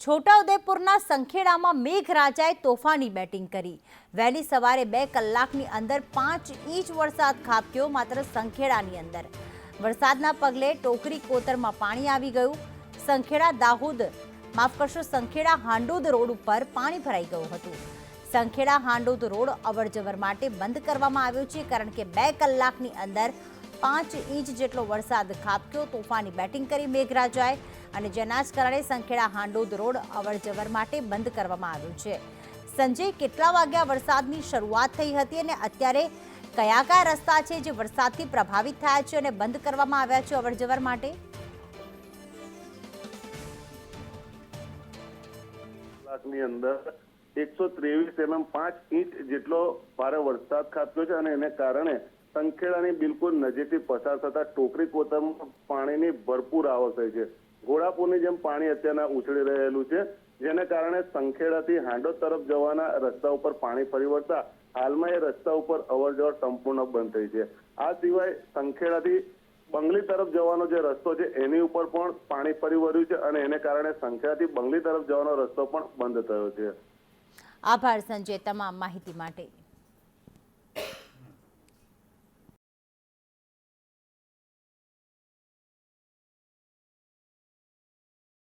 છોટાઉદેપુરના સંખેડામાં મેઘરાજાએ તોફાની બેટિંગ કરી। વહેલી સવારે 2 કલાકની અંદર 5 ઇંચ વરસાદ ખાબક્યો। માત્ર સંખેડાની અંદર વરસાદના પગલે ટોકરી કોતરમાં પાણી આવી ગયું। સંખેડા હાંડોદ રોડ ઉપર પાણી ભરાઈ ગયું હતું। સંખેડા હાંડોદ રોડ અવરજવર માટે બંધ કરવામાં આવ્યો છે, કારણ કે 2 કલાકની અંદર 5 ઇંચ જેટલો વરસાદ ખાબક્યો। તોફાની બેટિંગ કરી મેઘરાજાએ અને જેના જ કારણે સંખેડા હાંડોદ રોડ અવરજવર માટે બંધ કરવામાં આવ્યો છે। સંજય, કેટલા વાગ્યા વરસાદની શરૂઆત થઈ હતી અને અત્યારે કયા કયા રસ્તા છે જે વરસાદથી પ્રભાવિત થયા છે અને બંધ કરવામાં આવ્યા છે અવરજવર માટે? કલાકની અંદર 123 mm 5 ઇંચ જેટલો ભારે વરસાદ ખાબક્યો છે અને એને કારણે સંખેડાની બિલકુલ નજીકથી પસાર થતા ટોકરી કોતરમાં પાણીની ભરપૂર આવક થઈ છે। ઘોડાપુરની જેમ પાણી અત્યારના ઉછળી રહેલું છે, જેને કારણે સંખેડાથી હાંડોદ તરફ જવાના રસ્તા ઉપર પાણી ફરી વળતા હાલમાં એ રસ્તા ઉપર અવરજવર સંપૂર્ણ બંધ થઈ છે। આ સિવાય સંખેડાથી બંગલી તરફ જવાનો જે રસ્તો છે એની ઉપર પણ પાણી ફરી વળ્યું છે અને એને કારણે સંખેડાથી બંગલી તરફ જવાનો રસ્તો પણ બંધ થયો છે। આભાર સંજય તમામ માહિતી માટે।